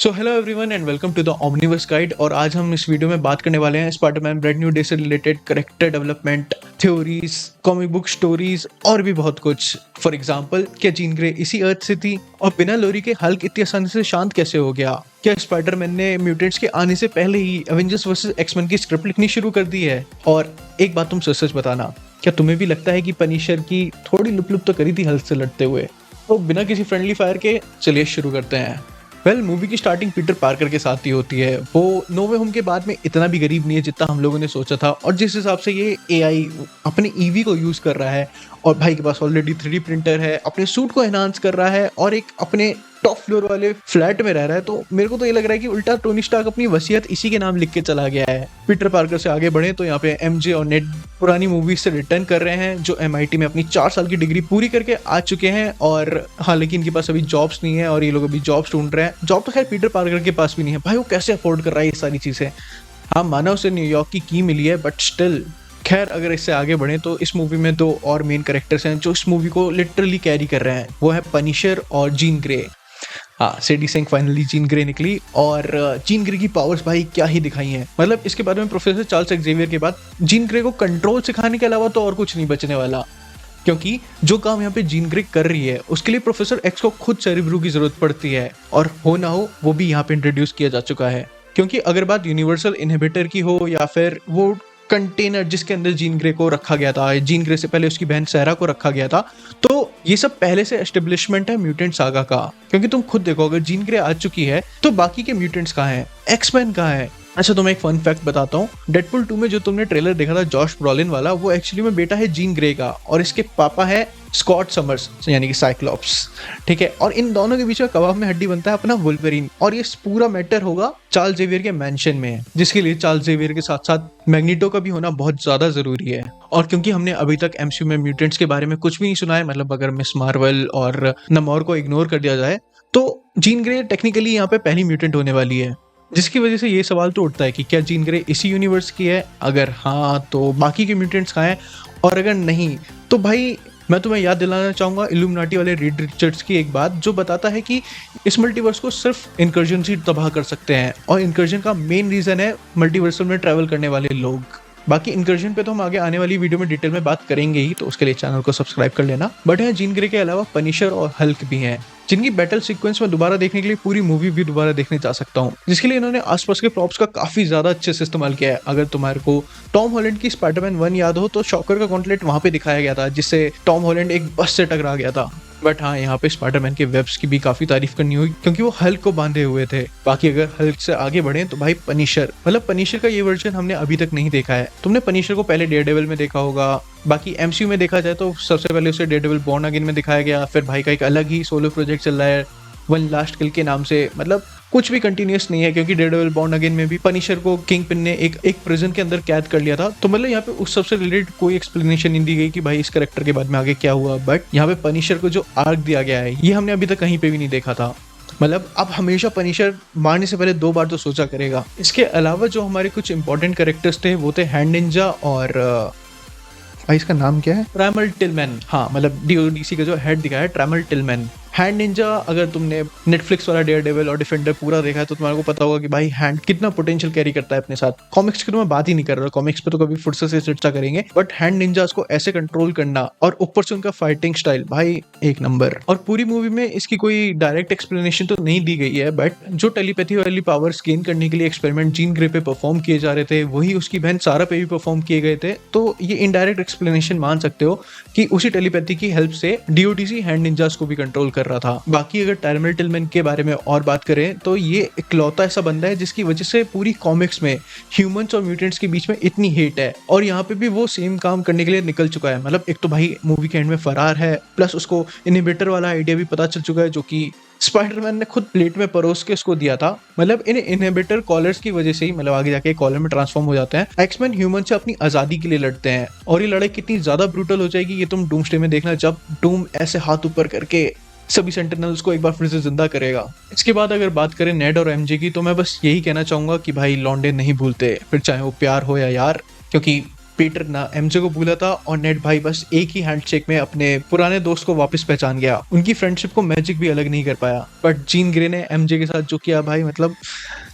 So hello everyone and welcome to the Omniverse guide. और आज हम इस वीडियो में बात करने वाले हैं स्पाइडरमैन ब्रांड न्यू डे से related character development, theories, comic book stories और भी बहुत कुछ। फॉर एग्जांपल, क्या जीन ग्रे इसी अर्थ से थी और बिना लोरी के हल्क इतनी आसानी से शांत कैसे हो गया? क्या स्पाइडरमैन ने म्यूटेंट्स के आने से पहले ही एवेंजर्स वर्सेस एक्समैन की स्क्रिप्ट लिखनी शुरू कर दी है? और एक बात तुम सच बताना, क्या तुम्हें भी लगता है कि पनिशर की थोड़ी लुप लुप तो करी थी हल्क से लड़ते हुए? तो बिना किसी फ्रेंडली फायर के चलिए शुरू करते हैं। मूवी की स्टार्टिंग पीटर पार्कर के साथ ही होती है। वो नो वे होम के बाद में इतना भी गरीब नहीं है जितना हम लोगों ने सोचा था, और जिस हिसाब से ये एआई अपने ईवी को यूज कर रहा है और भाई के पास ऑलरेडी 3D प्रिंटर है, अपने सूट को एनहांस कर रहा है और एक अपने टॉप फ्लोर वाले फ्लैट में रह रहा है, तो मेरे को तो ये लग रहा है कि उल्टा टोनी स्टार्क अपनी वसीयत इसी के नाम लिख के चला गया है। पीटर पार्कर से आगे बढ़े तो यहाँ पे एमजे और नेड पुरानी मूवीज से रिटर्न कर रहे हैं, जो एमआईटी में अपनी 4 साल की डिग्री पूरी करके आ चुके हैं। और हाँ, लेकिन इनके पास अभी जॉब्स नहीं है और ये लोग अभी जॉब्स ढूंढ रहे हैं। जॉब तो खैर पीटर पार्कर के पास भी नहीं है, भाई वो कैसे अफोर्ड कर रहा है ये सारी चीजें। हाँ, माना उसे न्यूयॉर्क की मिली है, बट स्टिल। खैर, अगर इससे आगे बढ़े तो इस मूवी में 2 और मेन कैरेक्टर्स हैं जो इस मूवी को लिटरली कैरी कर रहे हैं। वो है पनिशर और जीन ग्रे। हाँ, सेडी सिंह फाइनली जीन ग्रे निकली, और जीन ग्रे की पावर्स भाई क्या ही दिखाई हैं। मतलब इसके बारे में प्रोफेसर चार्ल्स एक्जेवियर के बाद जीन ग्रे को कंट्रोल सिखाने के अलावा तो और कुछ नहीं बचने वाला, क्योंकि जो काम यहाँ पे जीन ग्रे कर रही है उसके लिए प्रोफेसर एक्स को खुद सेरेब्रो की जरूरत पड़ती है, और हो ना हो वो भी यहाँ पे इंट्रोड्यूस किया जा चुका है। क्योंकि अगर बात यूनिवर्सल इनहिबिटर की हो या फिर वो कंटेनर जिसके अंदर जीन ग्रे को रखा गया था, जीन ग्रे से पहले उसकी बहन सहरा को रखा गया था, तो ये सब पहले से एस्टेब्लिशमेंट है म्यूटेंट सागा का। क्योंकि तुम खुद देखो, अगर जीन ग्रे आ चुकी है तो बाकी के म्यूटेंट्स कहाँ हैं? एक्समैन कहाँ है? अच्छा, तुम्हें एक फन फैक्ट बताता हूँ। डेडपुल 2 में जो तुमने ट्रेलर देखा था जॉश ब्रॉलिन वाला, वो एक्चुअली में बेटा है जीन ग्रे का, और इसके पापा है स्कॉट समर्स यानी कि साइक्लॉप्स। ठीक है, और इन दोनों के बीच में कबाब में हड्डी बनता है अपना वुल्वरीन, और ये पूरा मैटर होगा चार्ल्स जेवियर के मैंशन में, जिसके लिए चार्ल्स जेवियर के साथ साथ मैग्नीटो का भी होना बहुत ज्यादा जरूरी है। और क्योंकि हमने अभी तक एमसीयू में म्यूटेंट्स के बारे में कुछ भी नहीं सुना है, मतलब अगर मिस मार्वल और नमोर को इग्नोर कर दिया जाए, तो जीन ग्रे टेक्निकली यहाँ पे पहली म्यूटेंट होने वाली है। जिसकी वजह से ये सवाल तो उठता है कि क्या जीन ग्रे इसी यूनिवर्स की है? अगर हाँ, तो बाकी के म्यूटेंट्स कहाँ हैं? और अगर नहीं, तो भाई मैं तुम्हें याद दिलाना चाहूंगा इल्यूमिनाटी वाले रीड रिचर्ड्स की एक बात, जो बताता है कि इस मल्टीवर्स को सिर्फ इनकर्जन ही तबाह कर सकते हैं, और इनकर्जन का मेन रीजन है मल्टीवर्सल में ट्रैवल करने वाले लोग। बाकी इनकर्जन पे तो हम आगे आने वाली वीडियो में डिटेल में बात करेंगे ही, तो उसके लिए चैनल को सब्सक्राइब कर लेना। बट यहाँ जीन ग्रे के अलावा पनिशर और हल्क भी हैं, जिनकी बैटल सीक्वेंस में दोबारा देखने के लिए पूरी मूवी भी दोबारा देखने जा सकता हूँ, जिसके लिए इन्होंने आसपास के प्रॉप्स का काफी ज्यादा अच्छे से इस्तेमाल किया है। अगर तुम्हारे को टॉम हॉलैंड की स्पाइडरमैन 1 याद हो, तो शॉकर का गॉन्टलेट वहां पे दिखाया गया था, जिससे टॉम हॉलैंड एक बस से टकरा गया था। बट हाँ, यहाँ पे स्पाइडरमैन के वेब्स की भी काफी तारीफ करनी होगी, क्योंकि वो हल्क को बांधे हुए थे। बाकी अगर हल्क से आगे बढ़े तो भाई पनिशर, मतलब पनिशर का ये वर्जन हमने अभी तक नहीं देखा है। तुमने पनिशर को पहले डेयरडेविल में देखा होगा, बाकी एमसीयू में देखा जाए तो सबसे पहले उसे डेयरडेविल बॉर्न अगेन में दिखाया गया, फिर भाई का एक अलग ही सोलो प्रोजेक्ट चल रहा है वन लास्ट किल के नाम से। मतलब कुछ भी कंटिन्यूस नहीं है, क्योंकि डेयरडेविल बॉर्न अगेन में भी पनिशर को किंग पिन ने एक प्रिजन के अंदर कैद कर लिया था। तो मतलब यहाँ पे उस सबसे रिलेटेड कोई एक्सप्लेनेशन नहीं दी गई कि भाई इस कैरेक्टर के बाद में आगे क्या हुआ। बट यहाँ पे पनिशर को जो आर्क दिया गया है, ये हमने अभी तक कहीं पे भी नहीं देखा था। मतलब अब हमेशा पनिशर मारने से पहले 2 बार तो सोचा करेगा। इसके अलावा जो हमारे कुछ इंपॉर्टेंट कैरेक्टर्स थे वो थे हैंड निंजा और भाई इसका नाम क्या है, ट्रैमल टिलमैन। हाँ, मतलब डीओडीसी का जो हेड दिखाया है ट्रैमल टिलमैन। हैंड निंजा, अगर तुमने नेटफ्लिक्स वाला डेयरडेविल और डिफेंडर पूरा देखा है तो तुम्हारे को पता होगा कि भाई हैंड कितना पोटेंशियल कैरी करता है अपने साथ। कॉमिक्स की तो मैं बात ही नहीं कर रहा, कॉमिक्स पे तो कभी फुर्सत से चर्चा करेंगे, बट हैंड निंजास को ऐसे कंट्रोल करना और ऊपर से उनका फाइटिंग स्टाइल भाई एक नंबर। और पूरी मूवी में इसकी कोई डायरेक्ट एक्सप्लेनेशन तो नहीं दी गई है, बट जो टेलीपैथी वाली पावर्स गेन करने के लिए एक्सपेरिमेंट जीन ग्रे पे परफॉर्म किए जा रहे थे, वही उसकी बहन सारा पे भी परफॉर्म किए गए थे। तो ये इनडायरेक्ट एक्सप्लेनेशन मान सकते हो कि उसी टेलीपैथी की हेल्प से डीओडीसी हैंड निंजास को भी कंट्रोल कर रहा था। बाकी अगर टर्मल टिलमैन के बारे में और बात करें तो ये इकलौता ऐसा बंदा है जिसकी वजह से पूरी कॉमिक्स में ह्यूमंस और म्यूटेंट्स के बीच में इतनी हेट है, और यहाँ पे भी वो सेम काम करने के लिए निकल चुका है। मतलब एक तो भाई मूवी के एंड में फरार है, प्लस उसको इनहिबिटर वाला आइडिया भी पता चल चुका है, जो कि स्पाइडरमैन ने खुद प्लेट में परोस के उसको दिया था। मतलब इन इनहिबिटर कॉलर्स की वजह से ही मतलब आगे जाके कॉलर में ट्रांसफॉर्म हो जाते हैं। एक्समैन ह्यूमन से अपनी आजादी के लिए लड़ते हैं, और ये लड़ाई कितनी ज्यादा ब्रूटल हो जाएगी ये तुम डूम्सडे में देखना, जब डूम ऐसे हाथ ऊपर करके सभी सेंटिनल्स को एक बार फिर से जिंदा करेगा। इसके बाद अगर बात करें नेड और एमजे की, तो मैं बस यही कहना चाहूंगा कि भाई लौंडे नहीं भूलते, फिर चाहे वो प्यार हो या यार, क्योंकि पीटर ना एमजे को भूला था और नेड भाई बस एक ही हैंडशेक में अपने पुराने दोस्त को वापस पहचान गया। उनकी फ्रेंडशिप को मैजिक भी अलग नहीं कर पाया, बट जीन ग्रे ने एमजे के साथ जो किया भाई, मतलब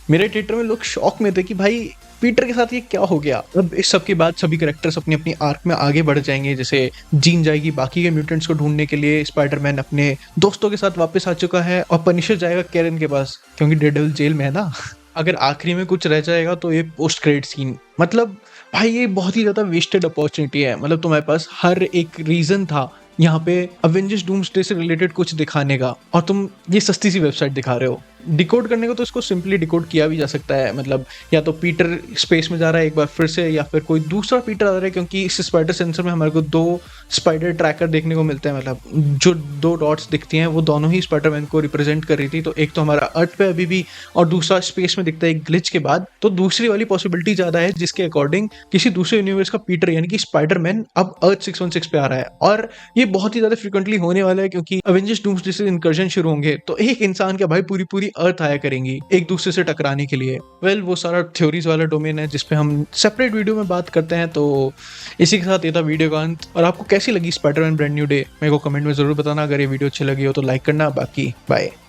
मेरे थिएटर में लोग शॉक में थे कि भाई पीटर के साथ ये क्या हो गया। अब इस सब के बाद सभी कैरेक्टर्स अपनी अपनी आर्क में आगे बढ़ जाएंगे। जैसे जीन जाएगी बाकी के म्यूटेंट्स को ढूंढने के लिए, स्पाइडरमैन अपने दोस्तों के साथ वापस आ चुका है और पनिशर जाएगा कैरन के पास क्योंकि डेडविल जेल में है ना। अगर आखिरी में कुछ रह जाएगा तो ये पोस्ट क्रेडिट सीन, मतलब भाई ये बहुत ही ज्यादा वेस्टेड अपॉर्चुनिटी है। मतलब तुम्हारे पास हर एक रीजन था यहाँ पे अवेंजर्स डूम्सडे से रिलेटेड कुछ दिखाने का और तुम ये सस्ती सी वेबसाइट दिखा रहे हो। डिकोड करने को तो इसको सिंपली डिकोड किया भी जा सकता है, मतलब या तो पीटर स्पेस में जा रहा है एक बार फिर से, या फिर कोई दूसरा पीटर आ रहा है, क्योंकि इस स्पाइडर सेंसर में हमारे को 2 स्पाइडर ट्रैकर देखने को मिलते हैं। मतलब जो 2 डॉट्स दिखती हैं वो दोनों ही स्पाइडरमैन को रिप्रेजेंट कर रही थी। तो एक तो हमारा अर्थ पे अभी भी और दूसरा स्पेस में दिखता है एक ग्लिच के बाद। तो दूसरी वाली पॉसिबिलिटी ज्यादा है जिसके अकॉर्डिंग किसी दूसरे यूनिवर्स का पीटर यानी कि स्पाइडरमैन अब अर्थ 616 पे आ रहा है। और ये बहुत ही ज्यादा फ्रिक्वेंटली होने वाला है क्योंकि अवेंजर्स डूम्सडे से इनकर्जन शुरू होंगे तो एक इंसान क्या भाई पूरी पूरी अर्थ आया करेंगी एक दूसरे से टकराने के लिए। वेल वो सारा थ्योरीज वाला डोमेन है जिसपे हम सेपरेट वीडियो में बात करते हैं। तो इसी के साथ ये था वीडियो का अंत। और आपको कैसी लगी स्पाइडरमैन ब्रांड न्यू डे मेरे को कमेंट में जरूर बताना। अगर ये वीडियो अच्छी लगी हो तो लाइक करना। बाकी बाय।